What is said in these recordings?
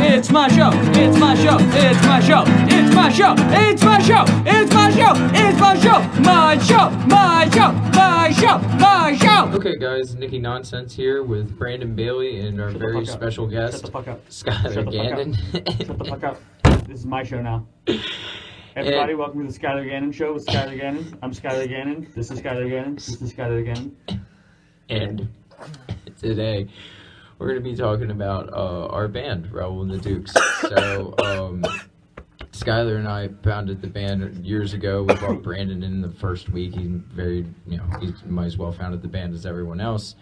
It's my show. It's my show. It's my show. It's my show. It's my show. It's my show. It's my show. My show. My show. My show. My show. Okay, guys, Nicky Nonsense here with Brandon Bailey and our very special guest, Shut the fuck up. Skylar Gannon. Shut the fuck up. This is my show now. Everybody, welcome to the Skylar Gannon Show with Skylar Gannon. I'm Skylar Gannon. This is Skylar Gannon. This is Skylar Gannon. And today, we're going to be talking about our band, Raoul and the Dukes. So, Skylar and I founded the band years ago. We brought Brandon in the first week. He might as well founded the band as everyone else.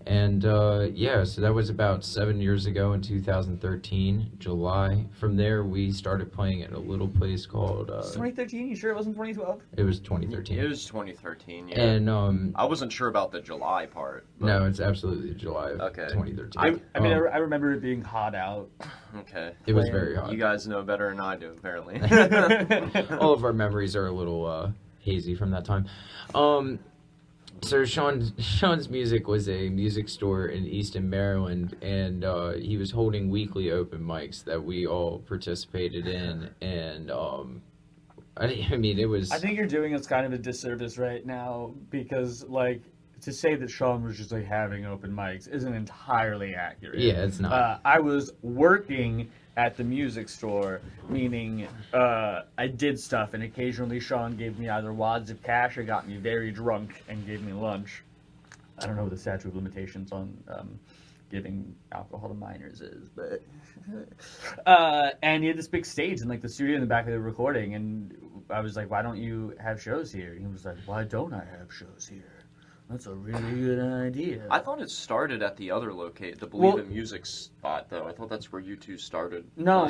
And, yeah, so that was about 7 years ago in 2013, July. From there, we started playing at a little place called... 2013? You sure it wasn't 2012? It was 2013. It was 2013, yeah. And, I wasn't sure about the July part. But... No, it's absolutely July of 2013. I remember it being hot out. Okay. It was very hot. You guys know better than I do, apparently. All of our memories are a little hazy from that time. So Sean's Music was a music store in Easton, Maryland, and he was holding weekly open mics that we all participated in, and I mean, it was... I think you're doing us kind of a disservice right now, because, like, to say that Sean was just, like, having open mics isn't entirely accurate. Yeah, it's not. I was working at the music store, meaning I did stuff, and occasionally Sean gave me either wads of cash or got me very drunk and gave me lunch. I don't know what the statute of limitations on giving alcohol to minors is, but... and he had this big stage in, like, the studio in the back of the recording, and I was like, why don't you have shows here? And he was like, why don't I have shows here? That's a really good idea. I thought it started at the other location, the Believe in Music spot, though. I thought that's where you two started. No,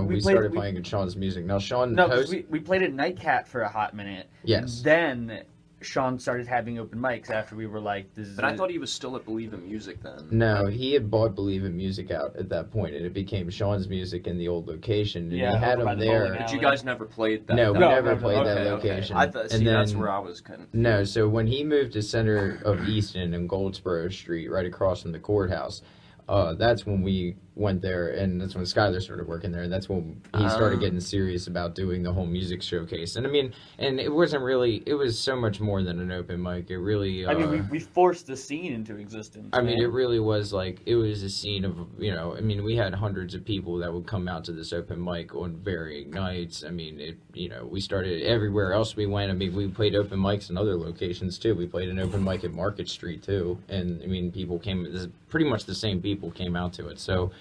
we started playing at Sean's Music. Now, Sean... No, because we played at Nightcat for a hot minute. Yes. Then Sean started having open mics after we were like... But I thought he was still at Believe in Music then. No, he had bought Believe in Music out at that point, and it became Sean's Music in the old location, and he had him there. But you guys never played that? No, we never played that location. I thought, that's where I was kind of... No, so when he moved to center of Easton and Goldsboro Street, right across from the courthouse, that's when we went there, and that's when Skylar started working there, and that's when he started getting serious about doing the whole music showcase. And I mean, and it wasn't really, it was so much more than an open mic. It really... I mean, we forced the scene into existence. I mean, it really was like, it was a scene of, you know, I mean, we had hundreds of people that would come out to this open mic on varying nights. I mean, it, you know, we started everywhere else we went. I mean, we played open mics in other locations too. We played an open mic at Market Street too. And I mean, people came, pretty much the same people came out to it. So,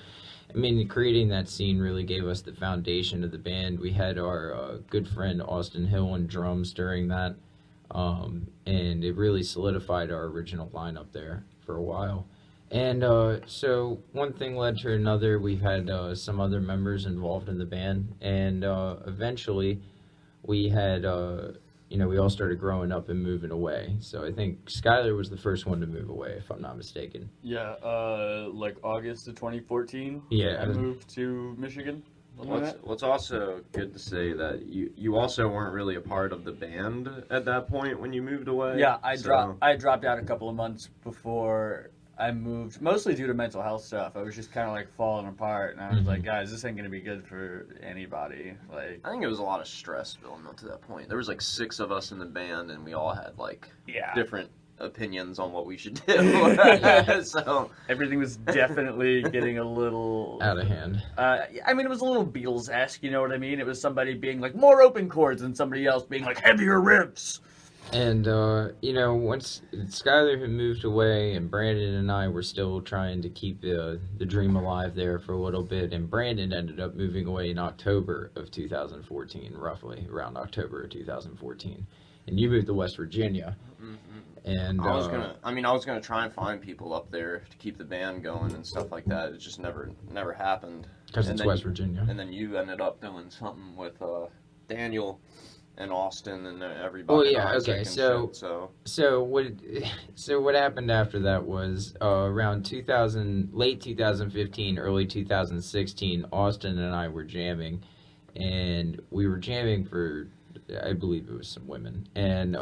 I mean, creating that scene really gave us the foundation of the band. We had our good friend Austin Hill on drums during that, and it really solidified our original lineup there for a while. And so one thing led to another. We've had some other members involved in the band, and eventually we had... you know, we all started growing up and moving away. So I think Skylar was the first one to move away, if I'm not mistaken. Yeah, like August of 2014. Yeah. I moved to Michigan. What's also good to say that you also weren't really a part of the band at that point when you moved away. Yeah, I dropped out a couple of months before I moved, mostly due to mental health stuff. I was just kind of like falling apart, and I was like, guys, this ain't gonna be good for anybody. Like, I think it was a lot of stress building up to that point. There was like 6 of us in the band, and we all had like different opinions on what we should do. So everything was definitely getting a little out of hand. I mean, it was a little Beatles-esque, you know what I mean? It was somebody being like more open chords and somebody else being like heavier riffs. And, you know, once Skylar had moved away and Brandon and I were still trying to keep the dream alive there for a little bit, and Brandon ended up moving away in October of 2014, roughly, around October of 2014. And you moved to West Virginia. And I was gonna try and find people up there to keep the band going and stuff like that. It just never happened. Because it's West Virginia. And then you ended up doing something with Daniel and Austin and everybody. Oh yeah, okay. So what happened after that was around late 2015, early 2016, Austin and I were jamming, and we were jamming for I believe it was some women, and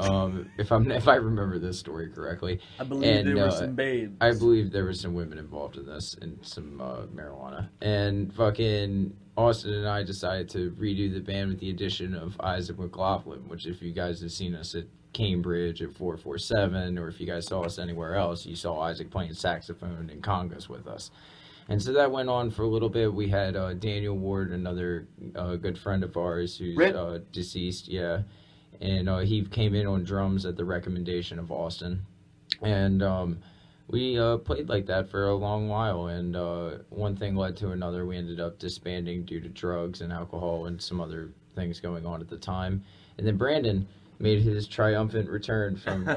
if I remember this story correctly, I believe there were some babes. I believe there were some women involved in this and some marijuana, and fucking Austin and I decided to redo the band with the addition of Isaac McLaughlin, which if you guys have seen us at Cambridge at 447, or if you guys saw us anywhere else, you saw Isaac playing saxophone and congas with us. And so that went on for a little bit. We had Daniel Ward, another good friend of ours who's deceased, yeah. And he came in on drums at the recommendation of Austin. And we played like that for a long while. And one thing led to another. We ended up disbanding due to drugs and alcohol and some other things going on at the time. And then Brandon made his triumphant return from,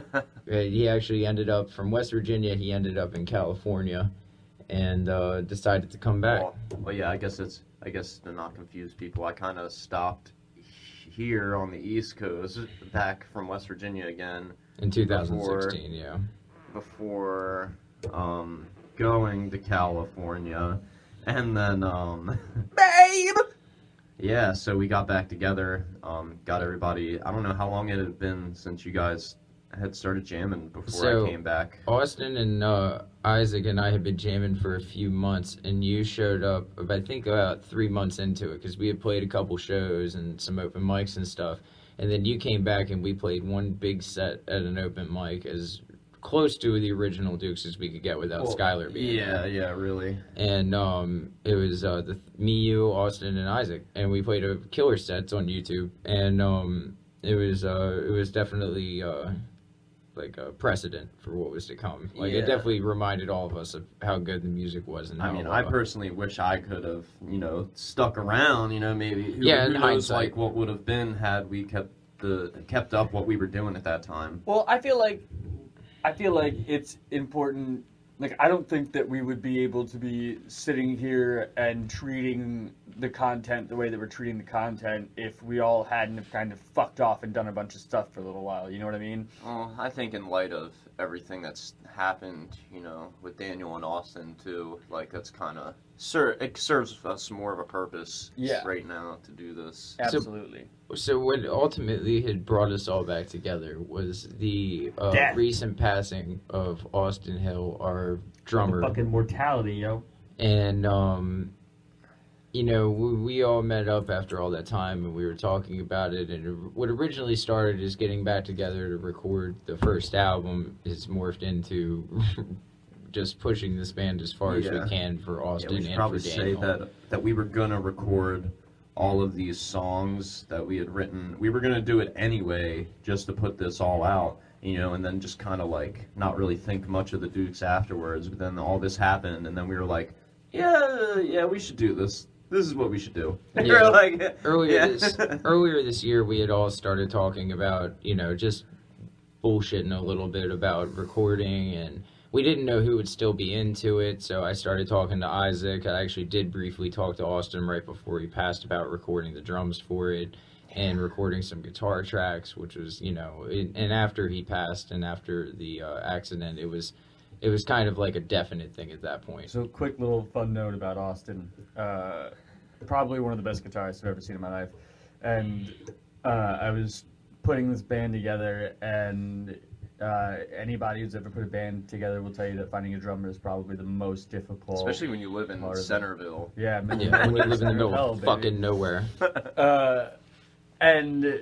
he actually ended up from West Virginia. He ended up in California. And decided to come back. Well, yeah, I guess to not confuse people, I kind of stopped here on the East Coast, back from West Virginia again. In 2016, yeah. Before going to California, and then babe. Yeah, so we got back together, got everybody. I don't know how long it had been since you guys had started jamming before I came back. Austin and Isaac and I had been jamming for a few months, and you showed up, I think, about 3 months into it, because we had played a couple shows and some open mics and stuff, and then you came back and we played one big set at an open mic as close to the original Dukes as we could get without Skylar being there. Yeah, really. And it was me, you, Austin, and Isaac, and we played a killer set on YouTube, and it was definitely like a precedent for what was to come. Like it definitely reminded all of us of how good the music was. And how, I personally wish I could have, stuck around. Maybe who in knows, hindsight, like what would have been had we kept up what we were doing at that time. Well, I feel like it's important. Like, I don't think that we would be able to be sitting here and treating the content the way that we're treating the content if we all hadn't have kind of fucked off and done a bunch of stuff for a little while. You know what I mean? Well, I think in light of everything that's happened, with Daniel and Austin too, like that's kind of it serves us more of a purpose right now to do this. Absolutely. So what ultimately had brought us all back together was the recent passing of Austin Hill, our drummer. Fucking mortality, yo. And, we all met up after all that time, and we were talking about it, and what originally started as getting back together to record the first album has morphed into just pushing this band as far as we can for Austin and for Daniel. Say that we were going to record all of these songs that we had written. We were going to do it anyway just to put this all out, and then just kind of like not really think much of the Dukes afterwards. But then all this happened, and then we were like, yeah, we should do this. This is what we should do. Yeah. Like, earlier this year, we had all started talking about, just bullshitting a little bit about recording, and we didn't know who would still be into it, so I started talking to Isaac. I actually did briefly talk to Austin right before he passed about recording the drums for it and recording some guitar tracks, which was, and after he passed and after the accident, it was kind of like a definite thing at that point. So quick little fun note about Austin. Probably one of the best guitarists I've ever seen in my life. And I was putting this band together, and anybody who's ever put a band together will tell you that finding a drummer is probably the most difficult. Especially when you live in Centerville. Yeah, when you live in the middle of fucking nowhere. And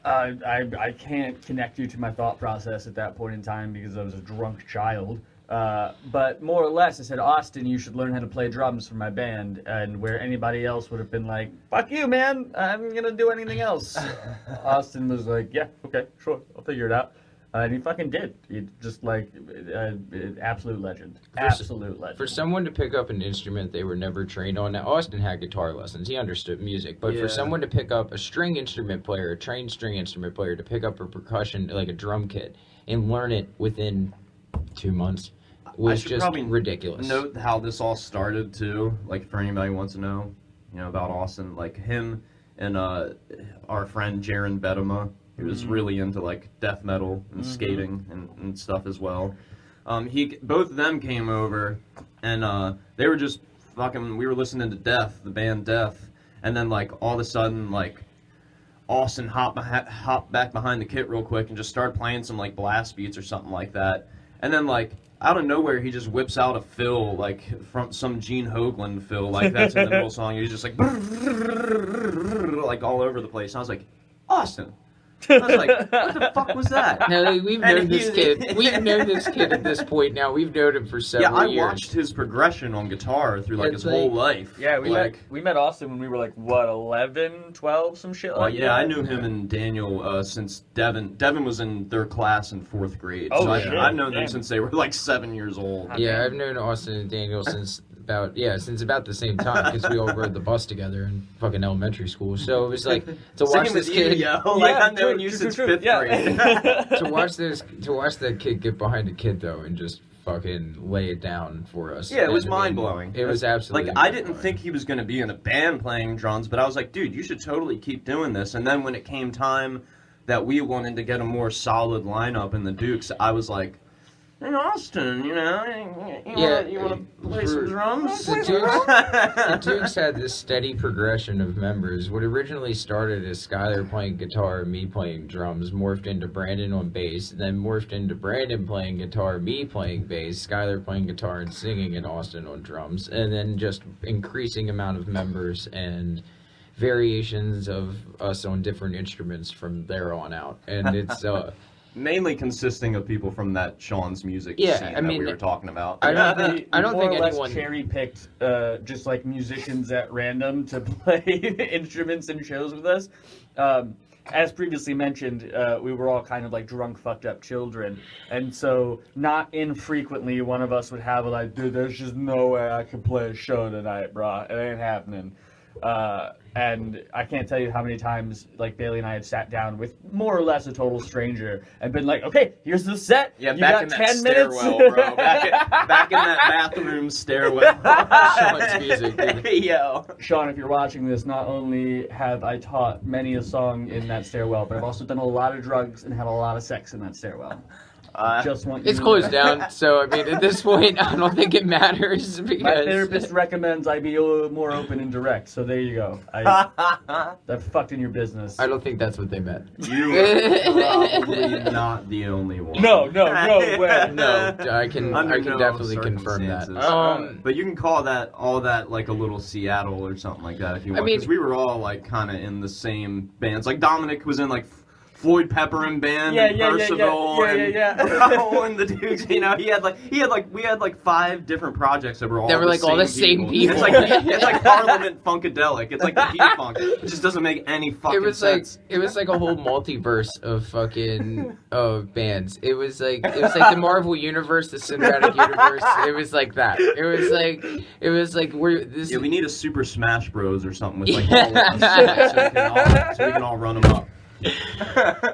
I can't connect you to my thought process at that point in time because I was a drunk child. But more or less, I said, Austin, you should learn how to play drums for my band. And where anybody else would have been like, fuck you, man, I'm going to do anything else. Austin was like, yeah, okay, sure, I'll figure it out. And he fucking did. He just absolute legend. Absolute legend. For someone to pick up an instrument they were never trained on, now Austin had guitar lessons, he understood music, but for someone to pick up a trained string instrument player to pick up a percussion, like a drum kit, and learn it within 2 months was just ridiculous. Note how this all started too, like for anybody who wants to know, about Austin, like him and our friend Jaron Bedema. He was really into like death metal and skating and stuff as well. Both of them came over, and they were just fucking. We were listening to Death, the band Death, and then like all of a sudden like Austin hop back behind the kit real quick and just start playing some like blast beats or something like that. And then like out of nowhere, he just whips out a fill like from some Gene Hoglan fill, like that's in the middle of the song. He's just like all over the place. And I was like, Austin. I was like, what the fuck was that? No, we've known this kid. We've known this kid at this point now. We've known him for several years. Yeah, I watched his progression on guitar through like his whole life. Yeah, we like, met Austin when we were like, what, 11, 12, some shit like that? Yeah, I knew him and Daniel since Devin was in their class in 4th grade. Oh, so shit. I've known them since they were like 7 years old. Yeah, I've known Austin and Daniel since about the same time because we all rode the bus together in fucking elementary school. So it was like to watch this kid. Like I've known you since 5th grade. to watch that kid get behind a kid though and just fucking lay it down for us. Yeah, it was mind blowing. It was absolutely like I didn't think he was going to be in a band playing drums, but I was like, dude, you should totally keep doing this. And then when it came time that we wanted to get a more solid lineup in the Dukes, I was like, hey, Austin, you want to play some drums? The Dukes had this steady progression of members. What originally started as Skylar playing guitar, me playing drums, morphed into Brandon on bass, then morphed into Brandon playing guitar, me playing bass, Skylar playing guitar and singing, and Austin on drums, and then just increasing amount of members and variations of us on different instruments from there on out. And it's mainly consisting of people from that Sean's music scene that we were talking about. I don't think anyone cherry picked just like musicians at random to play instruments and shows with us. As previously mentioned, we were all kind of like drunk, fucked up children, and so not infrequently one of us would have like, dude, there's just no way I can play a show tonight, bro. It ain't happening. And I can't tell you how many times like Bailey and I had sat down with more or less a total stranger and been like, okay, here's the set. Yeah, you back got in that 10 minutes. stairwell, bro. Back in that bathroom stairwell. Sean's music, dude. Yo. Sean, if you're watching this, not only have I taught many a song in that stairwell, but I've also done a lot of drugs and had a lot of sex in that stairwell. Just want you It's to closed know. down, so I mean, at this point, I don't think it matters because My therapist recommends I be a little more open and direct, so there you go. That fucked in your business. I don't think that's what they meant. You are probably not the only one. No way. No, I can Under no definitely confirm that. circumstances. But you can call all that like a little Seattle or something like that if you want. Because we were all like kind of in the same bands. Like Dominic was in like Floyd Pepperin band and Percival and Raoul and the Dukes. You know, we had like 5 different projects that were all the same people. It's like Parliament Funkadelic. It's like the P-Funk. It just doesn't make any fucking sense. It was like a whole multiverse of fucking bands. It was like the Marvel universe, the cinematic universe. It was like that. It was like we're this. Yeah, we need a Super Smash Bros or something with like all of us so we can all run them up.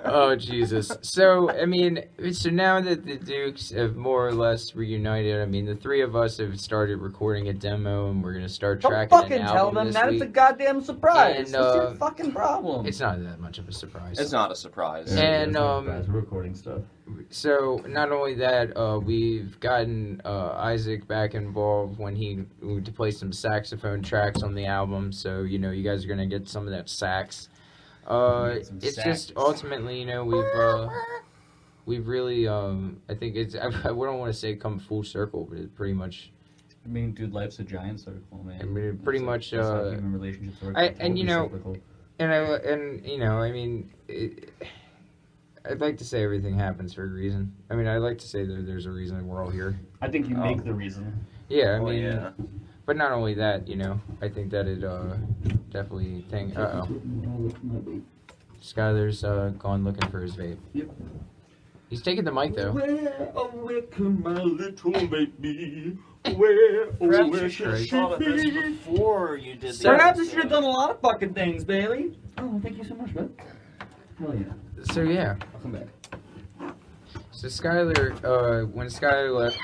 Oh Jesus! So I mean, now that the Dukes have more or less reunited, I mean, the 3 of us have started recording a demo, and we're gonna start tracking an album this week. Don't fucking tell them that. It's a goddamn surprise. And, It's your fucking problem. It's not that much of a surprise. It's not a surprise. And we're recording stuff. So not only that, we've gotten Isaac back involved to play some saxophone tracks on the album. So you guys are gonna get some of that sax. It's just ultimately, we've really, I think I wouldn't want to say come full circle, but it's pretty much. I mean, dude, life's a giant circle, man. I mean, pretty much. That's how human relationships work. I'd like to say everything happens for a reason. I mean, I'd like to say that there's a reason we're all here. I think you make the reason. Yeah, I mean. But not only that, I think that it definitely Skylar's gone looking for his vape. Yep. He's taking the mic though. Where can my little baby? Where you should have thought of this before you did Perhaps I should have done a lot of fucking things, Bailey. Oh, thank you so much, bud. Hell yeah. So yeah. I'll come back. So Skylar, when Skylar left,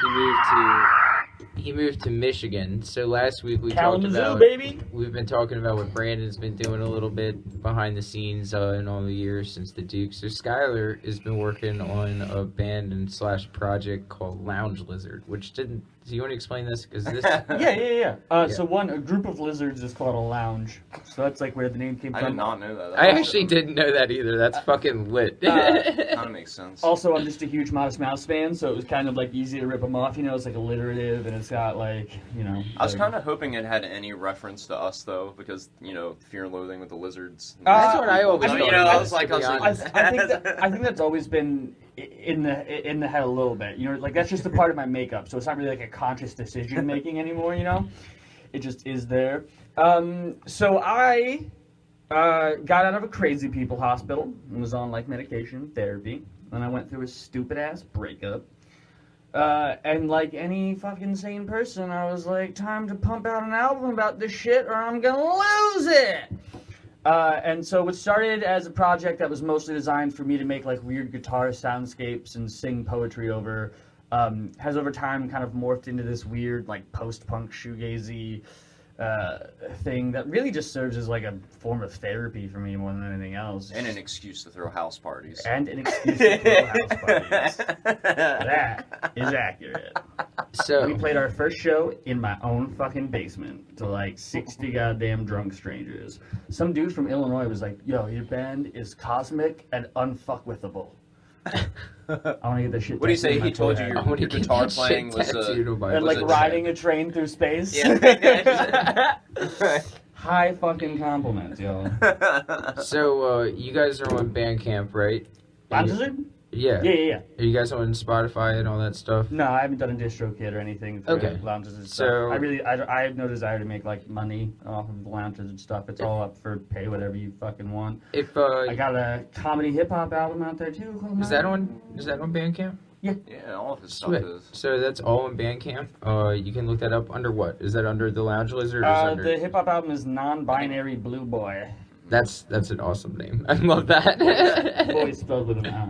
he moved to Michigan. So last week we've been talking about what Brandon's been doing a little bit behind the scenes in all the years since the Dukes. So Skylar has been working on a band and / project called LoungeLizard, which didn't Do you want to explain this? Because this. Yeah. So a group of lizards is called a lounge. So that's like where the name came I from. did not know that. I actually didn't know that either. That's fucking lit. Kind of makes sense. Also, I'm just a huge Modest Mouse fan, so it was kind of like easy to rip them off. You know, it's like alliterative, and it's got like, you know. I was kind of hoping it had any reference to us though, because you know, Fear and Loathing with the lizards. That's what I always I thought. mean, you know, it I was like, to be I honest. think that's always been in the head a little bit. You know, like that's just a part of my makeup, so it's not really like a conscious decision making anymore. You know, it just is there. So I got out of a crazy people hospital and was on like medication therapy, and I went through a stupid ass breakup. And like any fucking sane person, I was like, time to pump out an album about this shit or I'm gonna lose it! And so it started as a project that was mostly designed for me to make like weird guitar soundscapes and sing poetry over, has over time kind of morphed into this weird like post-punk shoegazy thing that really just serves as like a form of therapy for me more than anything else. And an excuse to throw house parties. And an excuse to throw house parties. That is accurate. So We played our first show in my own fucking basement to like 60 goddamn drunk strangers. Some dude from Illinois was like, yo, your band is cosmic and unfuckwithable. I want to get this shit. What do you say? tattooed on He my told you forehead. I wanna your get guitar that playing shit was tattooed on my And like was riding a train through space. Yeah. High fucking compliments, yo. So you guys are on Bandcamp, right? LoungeLizard? Yeah. Yeah. Are you guys on Spotify and all that stuff? No, I haven't done a DistroKid or anything for Okay. LoungeLizard stuff. So- I have no desire to make like money off of the LoungeLizard stuff. It's all up for pay whatever you fucking want. If I got a comedy hip hop album out there too. Called is that on Bandcamp? Yeah, all of his stuff Sweet. is. So that's all on Bandcamp. You can look that up under what? Is that under the LoungeLizard? Or The hip hop album is Non-Binary Blue Boy. That's an awesome name. I love that. Boy spelled with an I.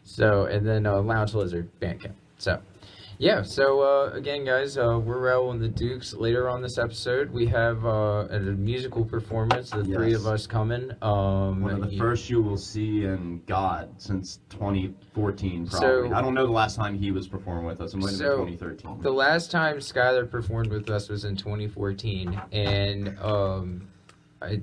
So, and then LoungeLizard Bandcamp. So, yeah. So again, guys, we're Raoul and the Dukes. Later on this episode, we have a musical performance. The three Yes. of us coming. One of the first you will see in God since 2014, probably. So- I don't know the last time he was performing with us. It might have So, been 2013. The last time Skylar performed with us was in 2014, and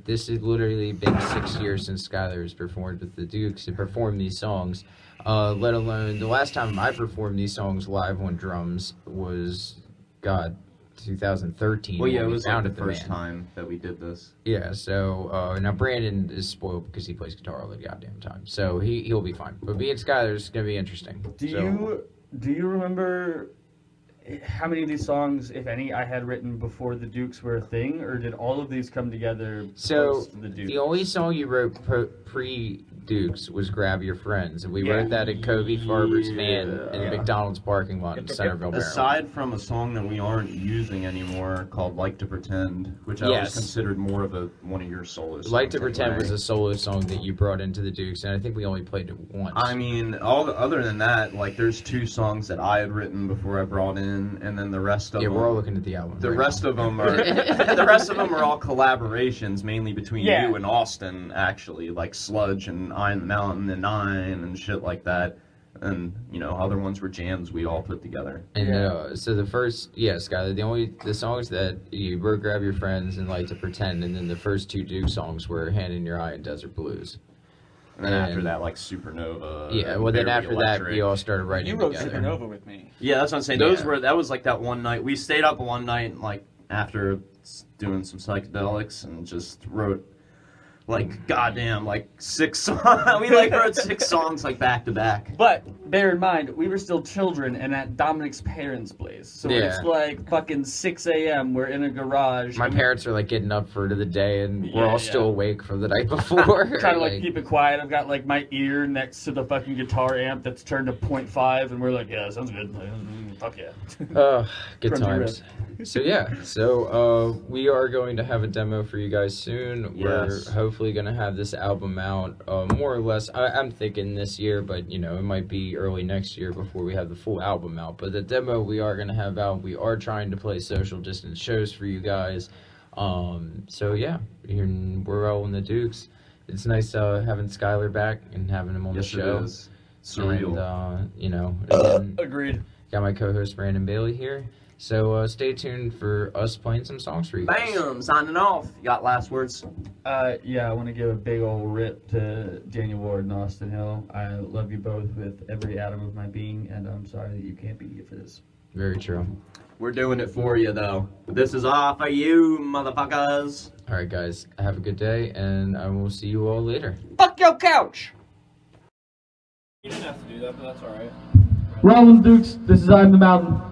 this has literally been 6 years since Skylar has performed with the Dukes and performed these songs. Let alone the last time I performed these songs live on drums was, 2013. Well, yeah, when it we was like founded the the first band. time that we did this. Yeah, so now Brandon is spoiled because he plays guitar all the goddamn time, so he'll be fine. But me and Skylar is gonna be interesting. Do you remember how many of these songs, if any, I had written before the Dukes were a thing, or did all of these come together So post the Dukes? the only song you wrote pre Dukes was "Grab Your Friends," and we Yeah. wrote that at Covey Farber's van in the Yeah. McDonald's parking lot in Centerville, Maryland. Aside from a song that we aren't using anymore called "Like to Pretend," which I Yes. always considered more of one of your solo songs. "Like to Pretend" anyway. was a solo song that you brought into the Dukes, and I think we only played it once. I mean, other than that, like there's 2 songs that I had written before I brought in, and then the rest of yeah, them. we're all looking at the album. The right rest now. of them are the rest of them are all collaborations, mainly between Yeah. you and Austin, actually, like Sludge and Eye on the Mountain and Nine and shit like that. And other ones were jams we all put together. And Yeah. so the first, Skylar, the songs that you wrote, "Grab Your Friends" and "Like to Pretend," and then the first 2 Duke songs were "Hand in Your Eye" and "Desert Blues." And then after And- that, like Supernova. Yeah, and well then Very after Electric. that we all started writing You wrote together. Supernova with me. Yeah, that's what I'm saying. Yeah. That was like that one night. We stayed up one night, and like after doing some psychedelics, and just wrote like goddamn like 6 songs. We like wrote 6 songs like back to back. But bear in mind, we were still children and at Dominic's parents' place. So Yeah. it's like fucking 6 a.m. We're in a garage. My parents are like getting up for the day, and we're Yeah, all still yeah. awake from the night before. Trying to like keep it quiet. I've got like my ear next to the fucking guitar amp that's turned to 0.5, and we're like, yeah, sounds good. Fuck yeah. good Crunchy times. So we are going to have a demo for you guys soon. Yes. We're hopefully going to have this album out more or less. I'm thinking this year, but it might be early next year before we have the full album out. But the demo we are going to have out. We are trying to play social distance shows for you guys. So yeah, we're all in the Dukes. It's nice having Skylar back and having him on Yes, the show. it is. Surreal. And, again, Agreed. got my co-host Brandon Bailey here. So stay tuned for us playing some songs for you guys. Bam! Signing off. You got last words? Yeah, I want to give a big old rip to Daniel Ward and Austin Hill. I love you both with every atom of my being, and I'm sorry that you can't be here for this. Very true. We're doing it for you, though. This is all for you, motherfuckers. All right, guys. Have a good day, and I will see you all later. Fuck your couch! You didn't have to do that, but that's alright. Raoul Dukes, this is I'm the Mountain.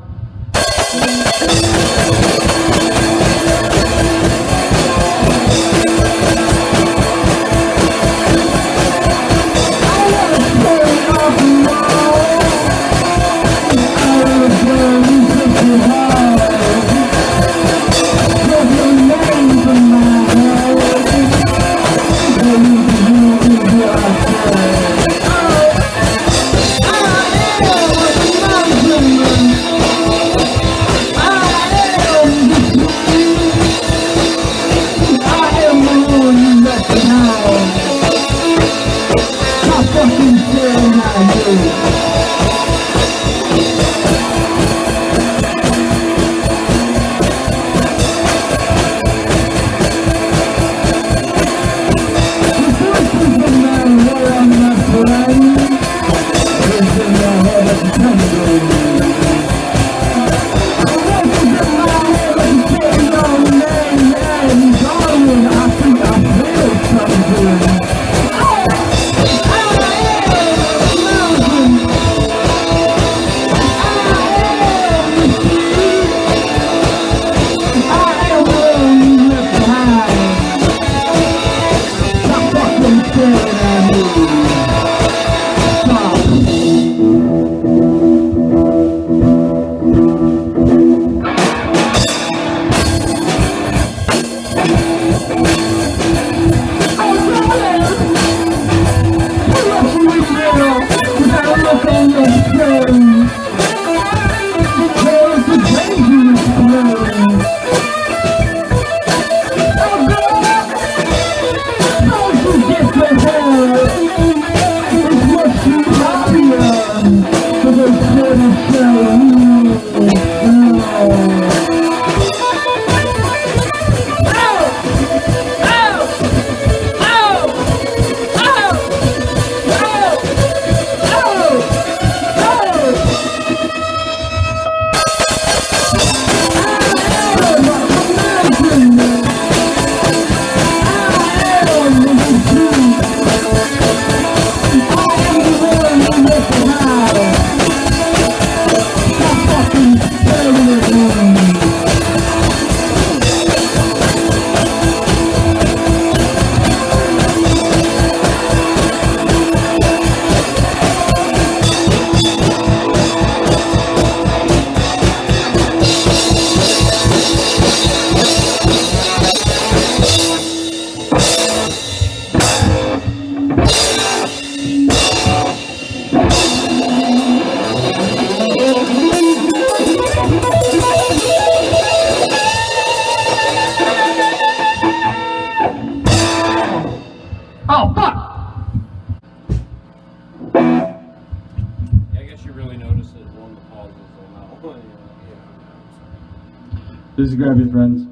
Just grab your friends.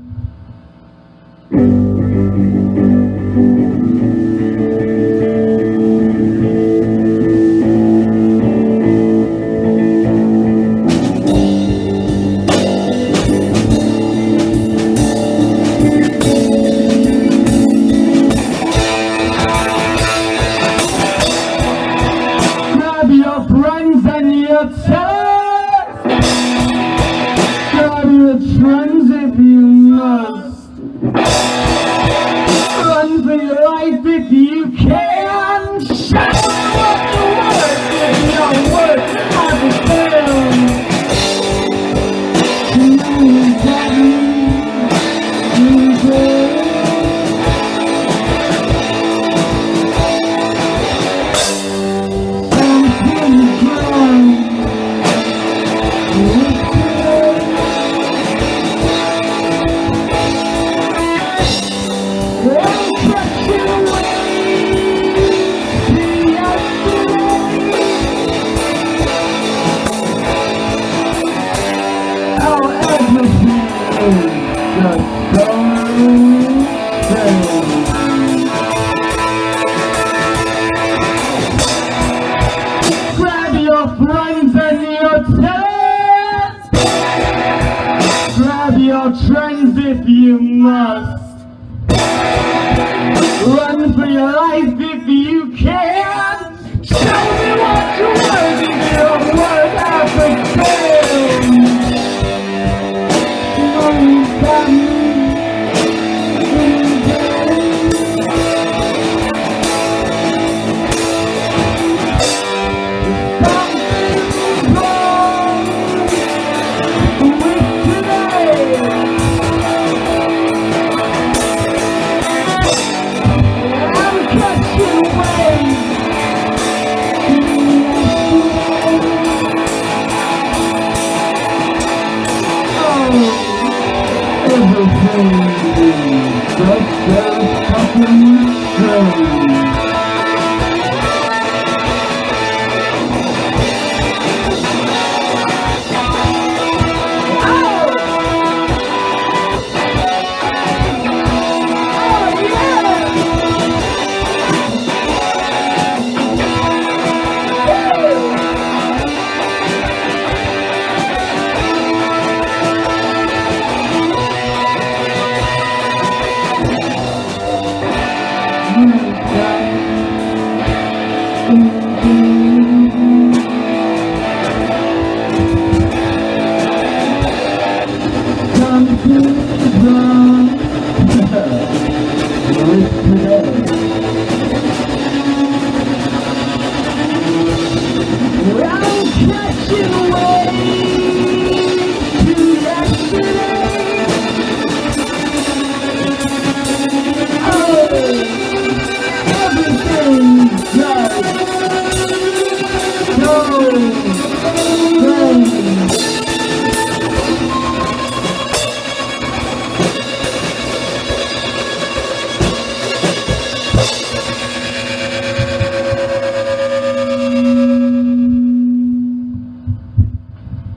Grab your friends and your toes. Grab your friends if you must. Run for your life if you can. Shout out the words if your words are the film. You got me. You got Won't catch you away. Run for your life if you can. Tell me what you're worthy of, what I've failed. You got me.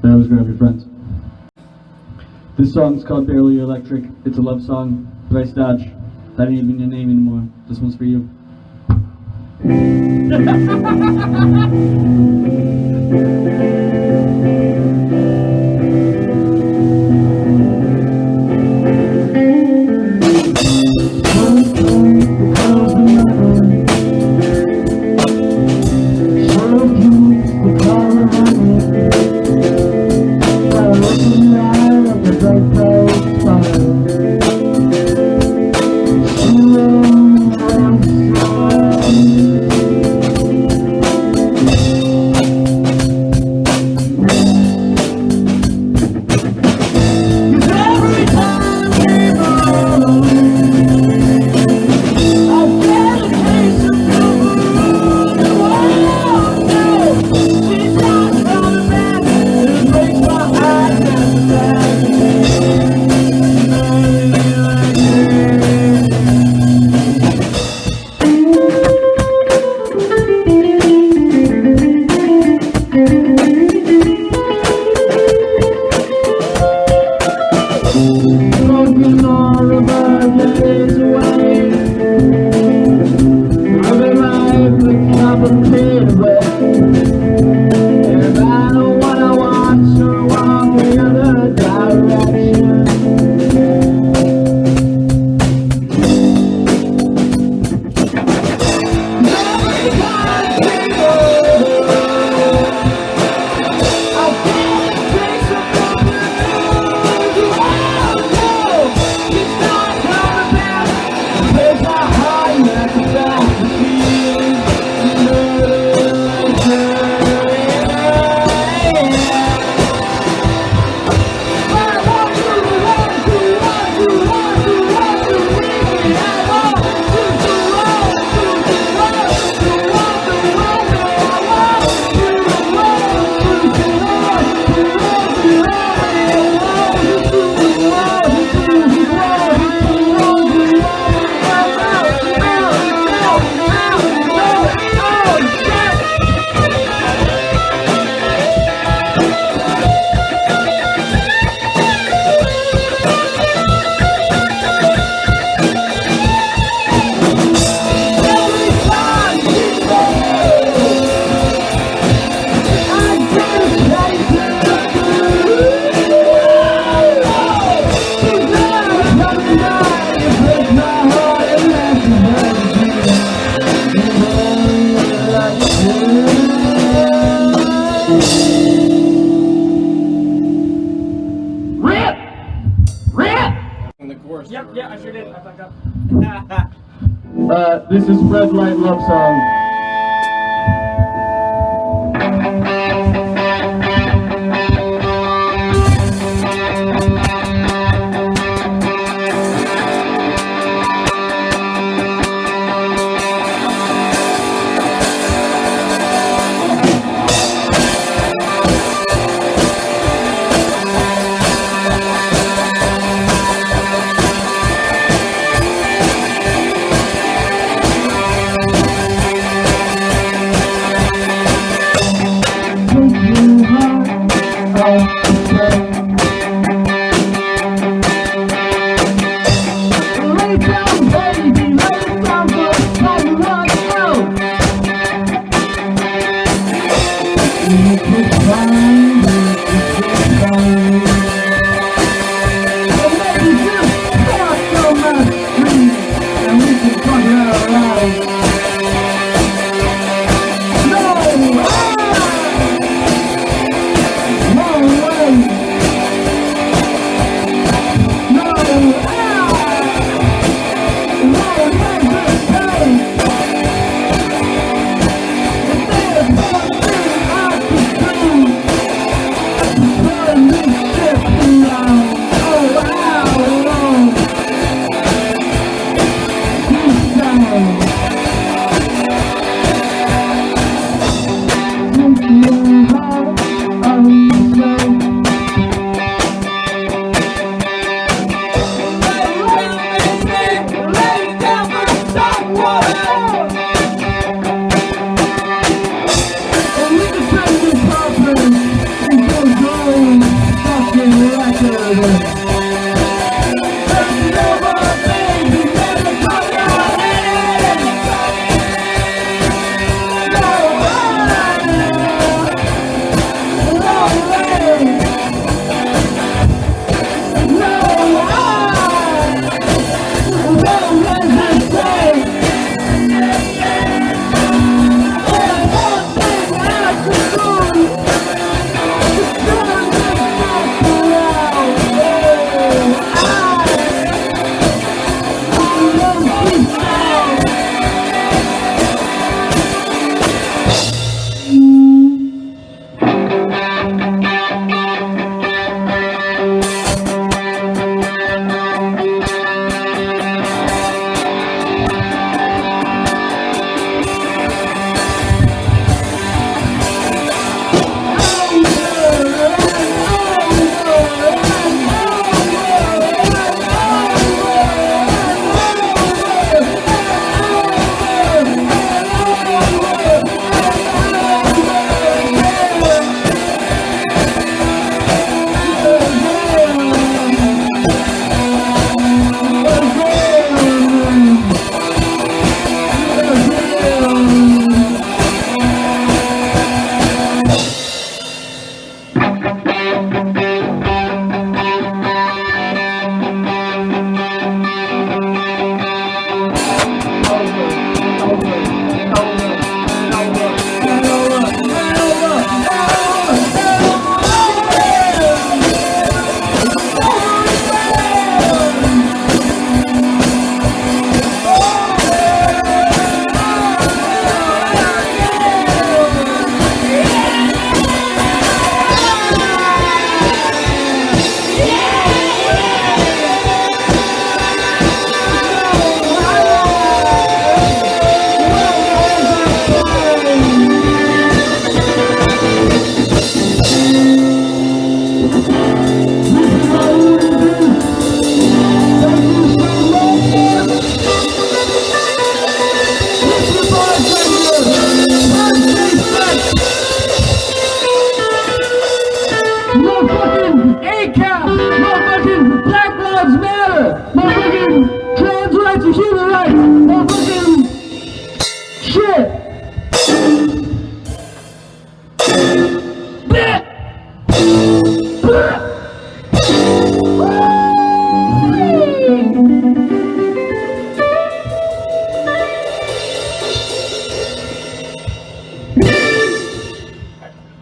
That was Grab Your Friends. This song's called Barely Electric. It's a love song. Bryce Dodge. That ain't even your name anymore. This one's for you. This is Red Light Love Song.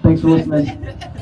Thanks for listening.